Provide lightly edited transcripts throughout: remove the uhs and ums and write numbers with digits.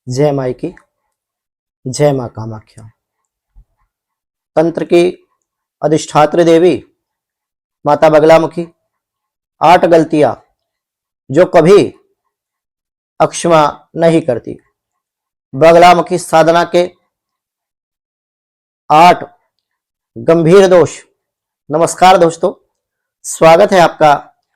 जय माई की जय माँ कामाख्या। तंत्र की अधिष्ठात्री देवी माता बगलामुखी 8 गलतियां जो कभी अक्षमा नहीं करती। बगलामुखी साधना के 8 गंभीर दोष। नमस्कार दोस्तों, स्वागत है आपका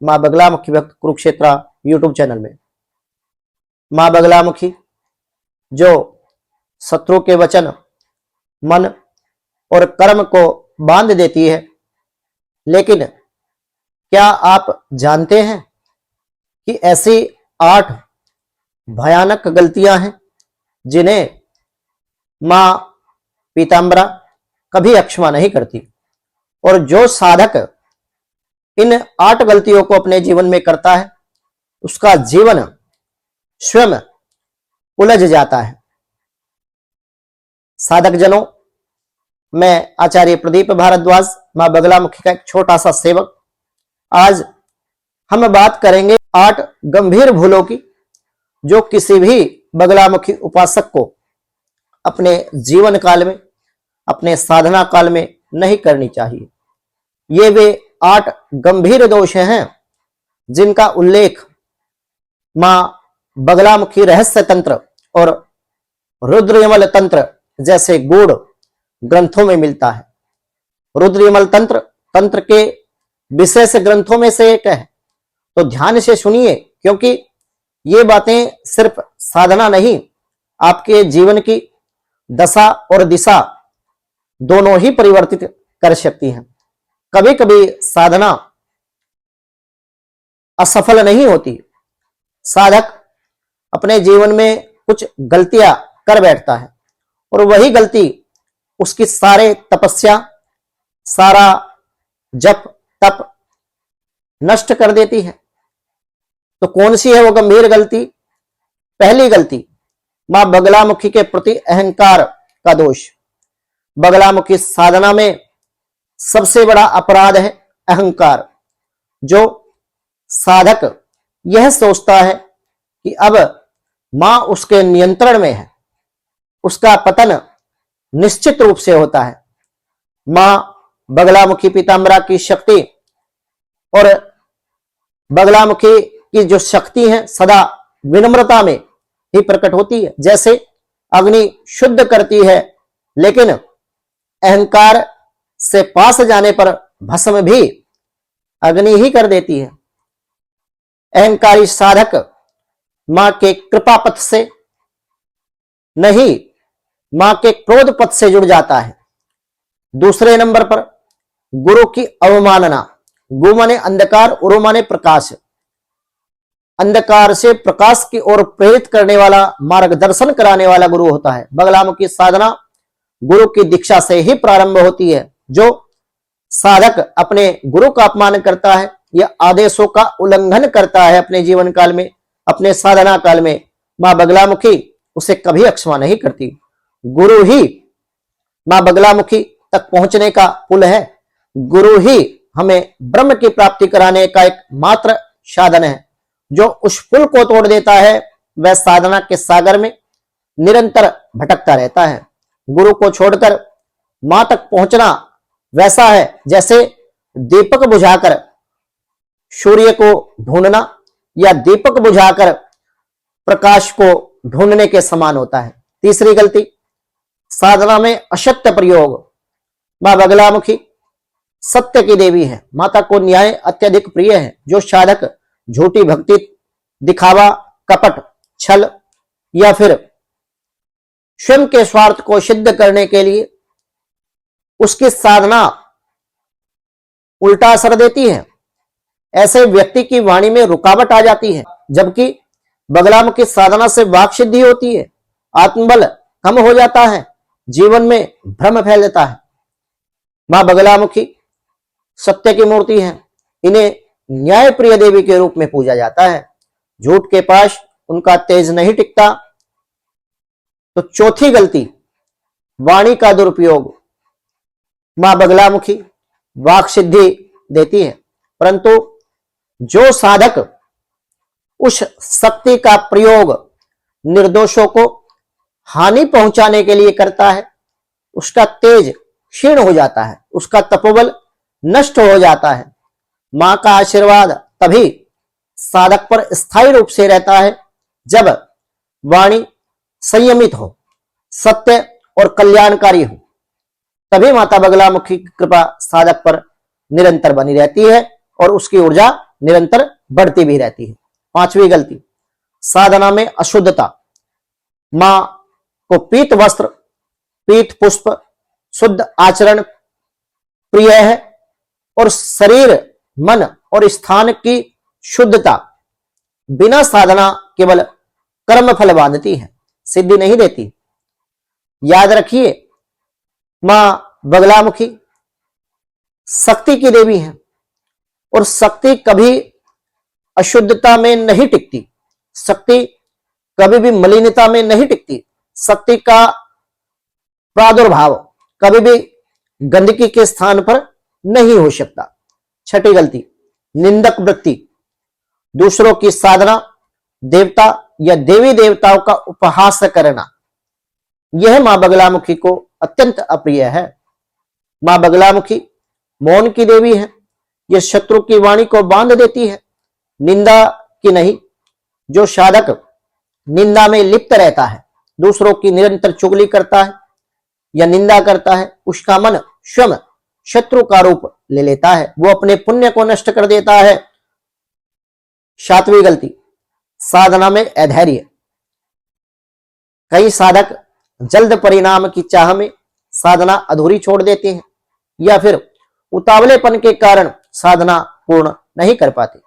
माँ बगलामुखी भक्त कुरुक्षेत्र यूट्यूब चैनल में। माँ बगलामुखी जो शत्रु के वचन, मन और कर्म को बांध देती है, लेकिन क्या आप जानते हैं कि ऐसी 8 भयानक गलतियां हैं जिन्हें मां पीतांबरा कभी अक्षमा नहीं करती। और जो साधक इन 8 गलतियों को अपने जीवन में करता है उसका जीवन स्वयं उलझ जाता है। साधक जनों, मैं आचार्य प्रदीप भारद्वाज, मां बगलामुखी का एक छोटा सा सेवक। आज हम बात करेंगे 8 गंभीर भूलों की जो किसी भी बगलामुखी उपासक को अपने जीवन काल में, अपने साधना काल में नहीं करनी चाहिए। ये वे 8 गंभीर दोष हैं जिनका उल्लेख मां बगलामुखी रहस्य तंत्र और रुद्रयमल तंत्र जैसे गूढ़ ग्रंथों में मिलता है। रुद्रयमल तंत्र तंत्र के विशेष ग्रंथों में से एक है, तो ध्यान से सुनिए, क्योंकि ये बातें सिर्फ साधना नहीं, आपके जीवन की दशा और दिशा दोनों ही परिवर्तित कर सकती हैं। कभी कभी साधना असफल नहीं होती, साधक अपने जीवन में कुछ गलतियां कर बैठता है और वही गलती उसकी सारे तपस्या, सारा जप तप नष्ट कर देती है। तो कौन सी है वो गंभीर गलती? पहली गलती, मां बगलामुखी के प्रति अहंकार का दोष। बगलामुखी साधना में सबसे बड़ा अपराध है अहंकार। जो साधक यह सोचता है कि अब मां उसके नियंत्रण में है, उसका पतन निश्चित रूप से होता है। मां बगलामुखी पीतांबरा की शक्ति और बगलामुखी की जो शक्ति है सदा विनम्रता में ही प्रकट होती है। जैसे अग्नि शुद्ध करती है, लेकिन अहंकार से पास जाने पर भस्म भी अग्नि ही कर देती है। अहंकारी साधक मां के कृपा पथ से नहीं, मां के क्रोध पथ से जुड़ जाता है। दूसरे नंबर पर गुरु की अवमानना। गु माने अंधकार, उरु माने प्रकाश। अंधकार से प्रकाश की ओर प्रेरित करने वाला, मार्गदर्शन कराने वाला गुरु होता है। बगलामुखी साधना गुरु की दीक्षा से ही प्रारंभ होती है। जो साधक अपने गुरु का अपमान करता है या आदेशों का उल्लंघन करता है अपने जीवन काल में, अपने साधना काल में, मां बगलामुखी उसे कभी अक्षमा नहीं करती। गुरु ही मां बगलामुखी तक पहुंचने का पुल है। गुरु ही हमें ब्रह्म की प्राप्ति कराने का एक मात्र साधन है। जो उस पुल को तोड़ देता है वह साधना के सागर में निरंतर भटकता रहता है। गुरु को छोड़कर मां तक पहुंचना वैसा है जैसे दीपक बुझाकर सूर्य को ढूंढना या दीपक बुझाकर प्रकाश को ढूंढने के समान होता है। तीसरी गलती, साधना में असत्य प्रयोग। मां बगलामुखी सत्य की देवी है। माता को न्याय अत्यधिक प्रिय है। जो साधक झूठी भक्ति, दिखावा, कपट, छल या फिर स्वयं के स्वार्थ को सिद्ध करने के लिए उसकी साधना उल्टा असर देती है, ऐसे व्यक्ति की वाणी में रुकावट आ जाती है। जबकि बगलामुखी साधना से वाक सिद्धि होती है, आत्मबल कम हो जाता है, जीवन में भ्रम फैलता है। मां बगलामुखी सत्य की मूर्ति है। इन्हें न्याय प्रिय देवी के रूप में पूजा जाता है। झूठ के पास उनका तेज नहीं टिकता। तो चौथी गलती, वाणी का दुरुपयोग। मां बगलामुखी वाक सिद्धि देती है, परंतु जो साधक उस शक्ति का प्रयोग निर्दोषों को हानि पहुंचाने के लिए करता है, उसका तेज क्षीण हो जाता है, उसका तपोबल नष्ट हो जाता है। मां का आशीर्वाद तभी साधक पर स्थायी रूप से रहता है जब वाणी संयमित हो, सत्य और कल्याणकारी हो। तभी माता बगलामुखी की कृपा साधक पर निरंतर बनी रहती है और उसकी ऊर्जा निरंतर बढ़ती भी रहती है। पांचवी गलती, साधना में अशुद्धता। मां को पीत वस्त्र, पीत पुष्प, शुद्ध आचरण प्रिय है और शरीर, मन और स्थान की शुद्धता बिना साधना केवल कर्म फल बांधती है, सिद्धि नहीं देती। याद रखिए, मां बगलामुखी शक्ति की देवी है और शक्ति कभी अशुद्धता में नहीं टिकती, शक्ति कभी भी मलिनता में नहीं टिकती, शक्ति का प्रादुर्भाव कभी भी गंदगी के स्थान पर नहीं हो सकता। छठी गलती, निंदक वृत्ति। दूसरों की साधना, देवता या देवी देवताओं का उपहास करना, यह मां बगलामुखी को अत्यंत अप्रिय है। मां बगलामुखी मौन की देवी है, यह शत्रु की वाणी को बांध देती है, निंदा की नहीं। जो साधक निंदा में लिप्त रहता है, दूसरों की निरंतर चुगली करता है या निंदा करता है, उसका मन स्वयं शत्रु का रूप ले लेता है, वो अपने पुण्य को नष्ट कर देता है। सातवीं गलती, साधना में अधैर्य। कई साधक जल्द परिणाम की चाह में साधना अधूरी छोड़ देते हैं या फिर उतावलेपन के कारण साधना पूर्ण नहीं कर पाते।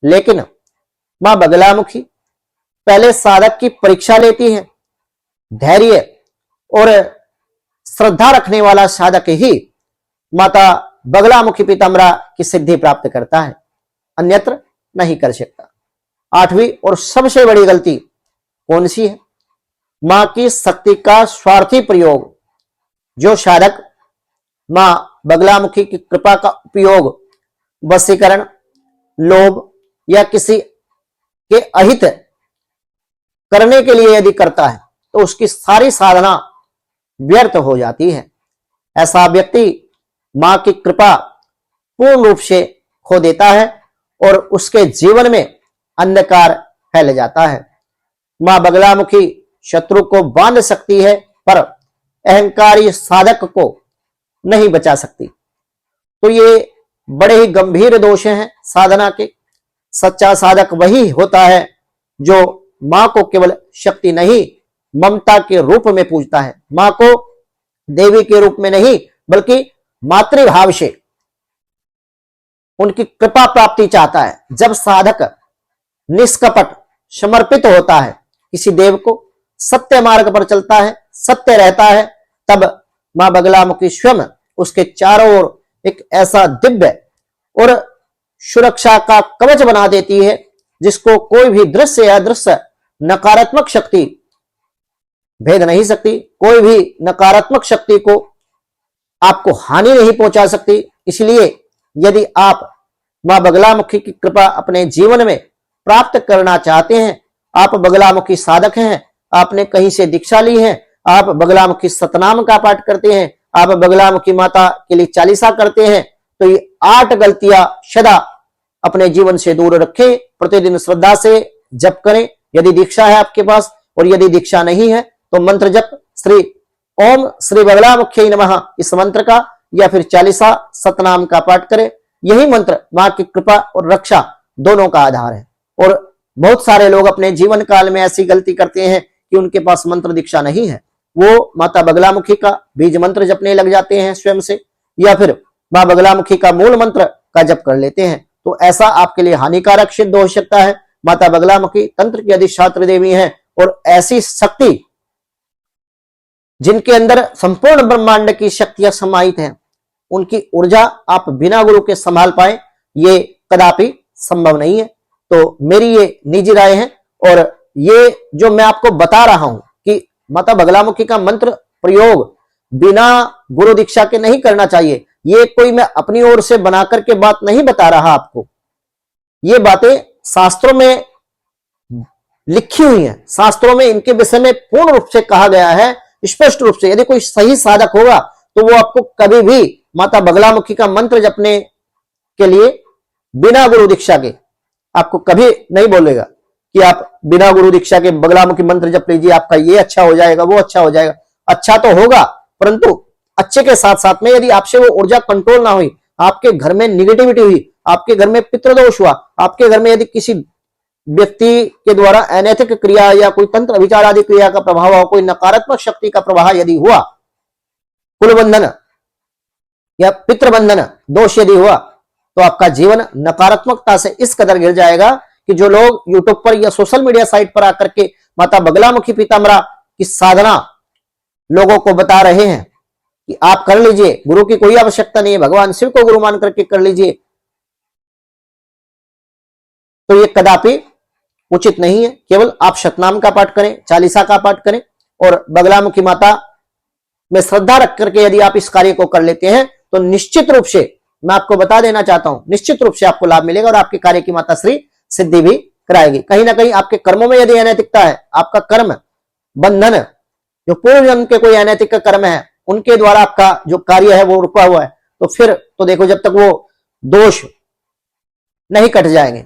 लेकिन मां बगलामुखी पहले साधक की परीक्षा लेती है। धैर्य और श्रद्धा रखने वाला साधक ही माता बगलामुखी पीताम्बरा की सिद्धि प्राप्त करता है, अन्यत्र नहीं कर सकता। आठवीं और सबसे बड़ी गलती कौन सी है? मां की शक्ति का स्वार्थी प्रयोग। जो साधक मां बगलामुखी की कृपा का उपयोग वशीकरण, लोभ या किसी के अहित करने के लिए यदि करता है तो उसकी सारी साधना व्यर्थ हो जाती है। ऐसा व्यक्ति मां की कृपा पूर्ण रूप से खो देता है और उसके जीवन में अंधकार फैल जाता है। मां बगलामुखी शत्रु को बांध सकती है पर अहंकारी साधक को नहीं बचा सकती। तो ये बड़े ही गंभीर दोष हैं साधना के। सच्चा साधक वही होता है जो मां को केवल शक्ति नहीं, ममता के रूप में पूजता है। मां को देवी के रूप में नहीं बल्कि मातृभाव से उनकी कृपा प्राप्ति चाहता है। जब साधक निष्कपट समर्पित होता है किसी देव को, सत्य मार्ग पर चलता है, सत्य रहता है, तब मां बगलामुखी स्वयं उसके चारों ओर एक ऐसा दिव्य और सुरक्षा का कवच बना देती है जिसको कोई भी दृश्य या अदृश्य नकारात्मक शक्ति भेद नहीं सकती। कोई भी नकारात्मक शक्ति को आपको हानि नहीं पहुंचा सकती। इसलिए यदि आप मां बगलामुखी की कृपा अपने जीवन में प्राप्त करना चाहते हैं, आप बगलामुखी साधक हैं, आपने कहीं से दीक्षा ली है, आप बगलामुखी सतनाम का पाठ करते हैं, आप बगलामुखी माता के लिए चालीसा करते हैं, तो ये 8 गलतियां सदा अपने जीवन से दूर रखें। प्रतिदिन श्रद्धा से जप करें यदि दीक्षा है आपके पास, और यदि दीक्षा नहीं है तो मंत्र जप श्री ओम श्री बगलामुखी नमः इस मंत्र का या फिर चालीसा सतनाम का पाठ करें। यही मंत्र मां की कृपा और रक्षा दोनों का आधार है। और बहुत सारे लोग अपने जीवन काल में ऐसी गलती करते हैं कि उनके पास मंत्र दीक्षा नहीं है, वो माता बगलामुखी का बीज मंत्र जपने लग जाते हैं स्वयं से, या फिर मां बगलामुखी का मूल मंत्र का जप कर लेते हैं। तो ऐसा आपके लिए हानिकारक सिद्ध हो सकता है। माता बगलामुखी तंत्र की अधिष्ठात्री देवी है और ऐसी शक्ति जिनके अंदर संपूर्ण ब्रह्मांड की शक्तियां समाहित हैं, उनकी ऊर्जा आप बिना गुरु के संभाल पाए ये कदापि संभव नहीं है। तो मेरी ये निजी राय है और ये जो मैं आपको बता रहा हूं कि माता बगलामुखी का मंत्र प्रयोग बिना गुरु दीक्षा के नहीं करना चाहिए, ये कोई मैं अपनी ओर से बना करके बात नहीं बता रहा आपको। ये बातें शास्त्रों में लिखी हुई हैं, शास्त्रों में इनके विषय में पूर्ण रूप से कहा गया है, स्पष्ट रूप से। यदि कोई सही साधक होगा तो वो आपको कभी भी माता बगलामुखी का मंत्र जपने के लिए बिना गुरु दीक्षा के आपको कभी नहीं बोलेगा कि आप बिना गुरु दीक्षा के बगलामुखी मंत्र जप लीजिए, आपका ये अच्छा हो जाएगा, वो अच्छा हो जाएगा। अच्छा तो होगा, परंतु अच्छे के साथ साथ में यदि आपसे वो ऊर्जा कंट्रोल ना हुई, आपके घर में निगेटिविटी हुई, आपके घर में पितृदोष हुआ, आपके घर में यदि किसी व्यक्ति के द्वारा अनैतिक क्रिया या कोई तंत्र विचार आदि क्रिया का प्रभाव हो, कोई नकारात्मक शक्ति का प्रभाव यदि हुआ, कुलबंधन या पितृबंधन दोष यदि हुआ, तो आपका जीवन नकारात्मकता से इस कदर गिर जाएगा कि जो लोग यूट्यूब पर या सोशल मीडिया साइट पर आकर के माता बगलामुखी पीताम्बरा की साधना लोगों को बता रहे हैं कि आप कर लीजिए, गुरु की कोई आवश्यकता नहीं है, भगवान शिव को गुरु मान करके कर लीजिए, तो ये कदापि उचित नहीं है। केवल आप शतनाम का पाठ करें, चालीसा का पाठ करें और बगलामुखी माता में श्रद्धा रख करके यदि आप इस कार्य को कर लेते हैं तो निश्चित रूप से मैं आपको बता देना चाहता हूं, निश्चित रूप से आपको लाभ मिलेगा और आपके कार्य की माता श्री सिद्धि भी कराएगी। कहीं ना कहीं आपके कर्मों में यदि अनैतिकता है, आपका कर्म बंधन जो पूर्व जन्म के कोई अनैतिक का कर्म है उनके द्वारा आपका जो कार्य है वो रुका हुआ है, तो फिर तो देखो जब तक वो दोष नहीं कट जाएंगे,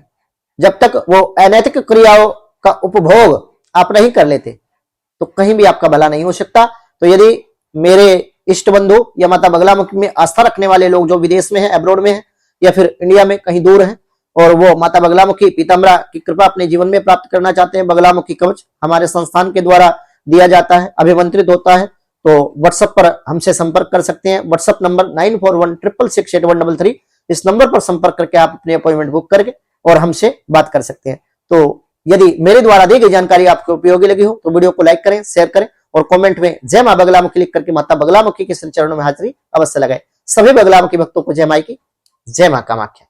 जब तक वो अनैतिक क्रियाओं का उपभोग आप नहीं कर लेते, तो कहीं भी आपका भला नहीं हो सकता। तो यदि मेरे इष्ट बंधु या माता बगलामुखी में आस्था रखने वाले लोग जो विदेश में हैं, अब्रॉड में हैं या फिर इंडिया में कहीं दूर हैं और वो माता बगलामुखी पीताम्बरा की कृपा अपने जीवन में प्राप्त करना चाहते हैं, बगलामुखी कवच हमारे संस्थान के द्वारा दिया जाता है, अभिमंत्रित होता है, तो व्हाट्सएप पर हमसे संपर्क कर सकते हैं। व्हाट्सएप नंबर 9416668133, इस नंबर पर संपर्क करके आप अपनी अपॉइंटमेंट बुक करके और हमसे बात कर सकते हैं। तो यदि मेरे द्वारा दी गई जानकारी आपको उपयोगी लगी हो तो वीडियो को लाइक करें, शेयर करें और कमेंट में जय मां बगलामुखी लिख करके माता बगलामुखी के श्री चरणों में हाजिरी अवश्य लगाएं। सभी बगलामुखी भक्तों को जय माई की, जय मां कामाख्या।